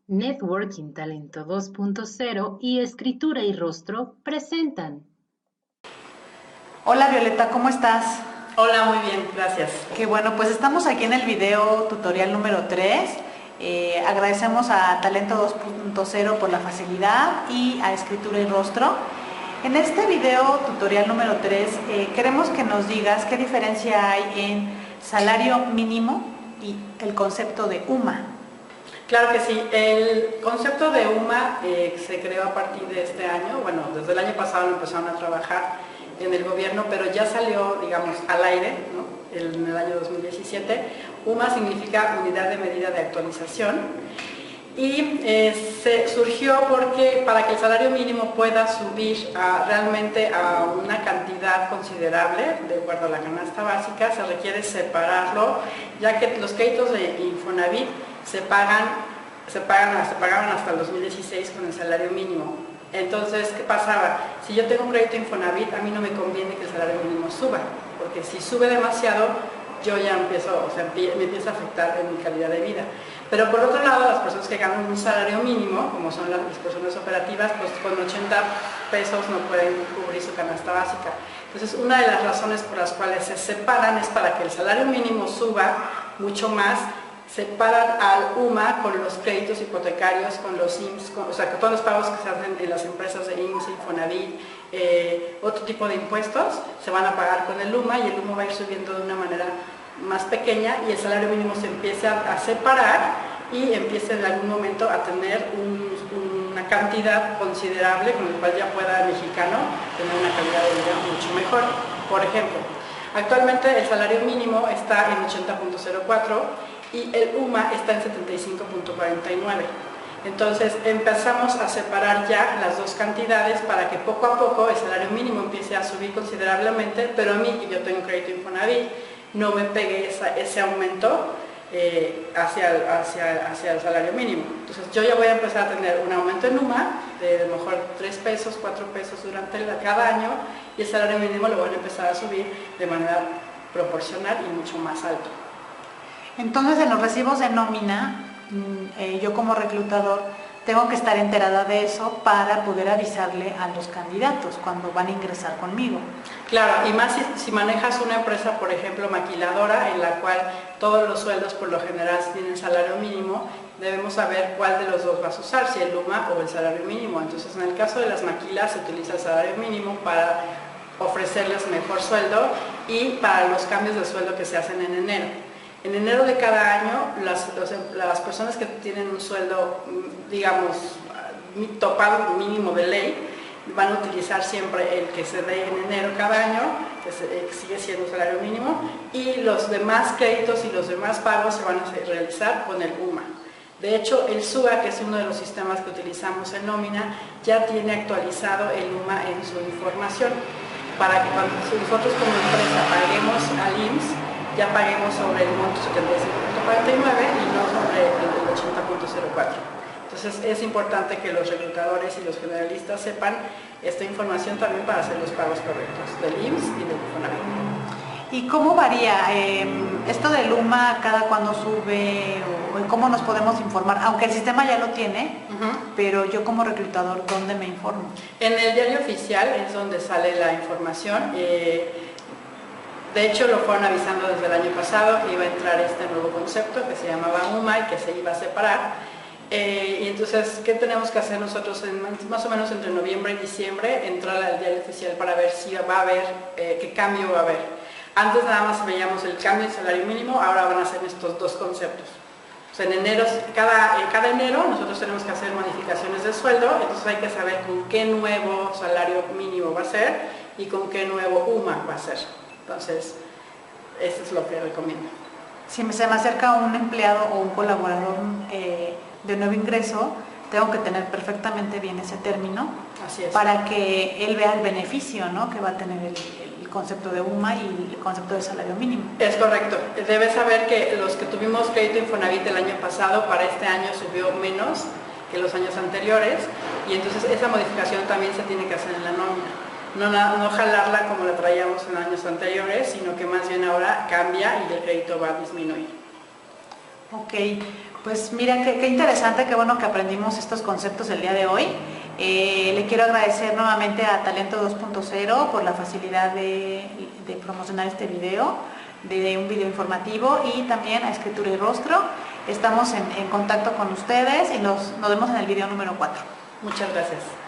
Networking Talento 2.0 y Escritura y Rostro presentan. Hola Violeta, ¿cómo estás? Hola, muy bien, gracias. Qué bueno, pues estamos aquí en el video tutorial número 3. Agradecemos a Talento 2.0 por la facilidad y a Escritura y Rostro. En este video tutorial número 3 queremos que nos digas qué diferencia hay en salario mínimo y el concepto de UMA. Claro que sí, el concepto de UMA se creó a partir de este año, bueno, desde el año pasado lo empezaron a trabajar en el gobierno, pero ya salió, digamos, al aire, ¿no? En el año 2017. UMA significa Unidad de Medida de Actualización y se surgió porque para que el salario mínimo pueda subir realmente a una cantidad considerable, de acuerdo a la canasta básica, se requiere separarlo, ya que los créditos de Infonavit se pagaban hasta el 2016 con el salario mínimo. Entonces, ¿qué pasaba? Si yo tengo un crédito Infonavit, a mí no me conviene que el salario mínimo suba, porque si sube demasiado, yo ya me empieza a afectar en mi calidad de vida. Pero por otro lado, las personas que ganan un salario mínimo, como son las personas operativas, pues con 80 pesos no pueden cubrir su canasta básica. Entonces, una de las razones por las cuales se separan es para que el salario mínimo suba mucho más. Separan al UMA con los créditos hipotecarios, con los IMSS, o sea, con todos los pagos que se hacen en las empresas de IMSS, Infonavit, otro tipo de impuestos, se van a pagar con el UMA y el UMA va a ir subiendo de una manera más pequeña y el salario mínimo se empieza a separar y empieza en algún momento a tener una cantidad considerable con el cual ya pueda el mexicano tener una calidad de vida mucho mejor. Por ejemplo, actualmente el salario mínimo está en 80.04 y el UMA está en 75.49. Entonces empezamos a separar ya las dos cantidades para que poco a poco el salario mínimo empiece a subir considerablemente, pero a mí, que yo tengo crédito Infonavit, no me pegue ese aumento hacia el salario mínimo. Entonces yo ya voy a empezar a tener un aumento en UMA de a lo mejor 3 pesos, 4 pesos durante cada año y el salario mínimo lo van a empezar a subir de manera proporcional y mucho más alto. Entonces, en los recibos de nómina, yo como reclutador tengo que estar enterada de eso para poder avisarle a los candidatos cuando van a ingresar conmigo. Claro, y más si manejas una empresa, por ejemplo, maquiladora, en la cual todos los sueldos por lo general tienen salario mínimo, debemos saber cuál de los dos vas a usar, si el UMA o el salario mínimo. Entonces, en el caso de las maquilas, se utiliza el salario mínimo para ofrecerles mejor sueldo y para los cambios de sueldo que se hacen en enero. En enero de cada año, las personas que tienen un sueldo, digamos, topado mínimo de ley, van a utilizar siempre el que se dé en enero cada año, que sigue siendo un salario mínimo, y los demás créditos y los demás pagos se van a realizar con el UMA. De hecho, el SUA, que es uno de los sistemas que utilizamos en nómina, ya tiene actualizado el UMA en su información, para que cuando nosotros como empresa paguemos al IMSS, ya paguemos sobre el monto 75.49 y no sobre el 80.04. Entonces es importante que los reclutadores y los generalistas sepan esta información también para hacer los pagos correctos del IMSS y del Infonavit. ¿Y cómo varía esto del UMA cada cuando sube o cómo nos podemos informar? Aunque el sistema ya lo tiene, pero yo como reclutador, ¿dónde me informo? En el diario oficial es donde sale la información. De hecho, lo fueron avisando desde el año pasado que iba a entrar este nuevo concepto que se llamaba UMA y que se iba a separar. Y entonces, ¿qué tenemos que hacer nosotros más o menos entre noviembre y diciembre? Entrar al diario oficial para ver si va a haber, qué cambio va a haber. Antes nada más veíamos el cambio del salario mínimo, ahora van a ser estos dos conceptos. O sea, en enero, cada enero nosotros tenemos que hacer modificaciones de sueldo, entonces hay que saber con qué nuevo salario mínimo va a ser y con qué nuevo UMA va a ser. Entonces, eso es lo que recomiendo. Si se me acerca un empleado o un colaborador de nuevo ingreso, tengo que tener perfectamente bien ese término. Así es. Para que él vea el beneficio, ¿no?, que va a tener el concepto de UMA y el concepto de salario mínimo. Es correcto. Debes saber que los que tuvimos crédito Infonavit el año pasado, para este año subió menos que los años anteriores y entonces esa modificación también se tiene que hacer en la nómina. No jalarla como la traíamos en años anteriores, sino que más bien ahora cambia y el crédito va a disminuir. Ok, Pues mira, qué interesante, qué bueno que aprendimos estos conceptos el día de hoy. Le quiero agradecer nuevamente a Talento 2.0 por la facilidad de promocionar este video, de un video informativo, y también a Escritura y Rostro. Estamos en contacto con ustedes y nos vemos en el video número 4. Muchas gracias.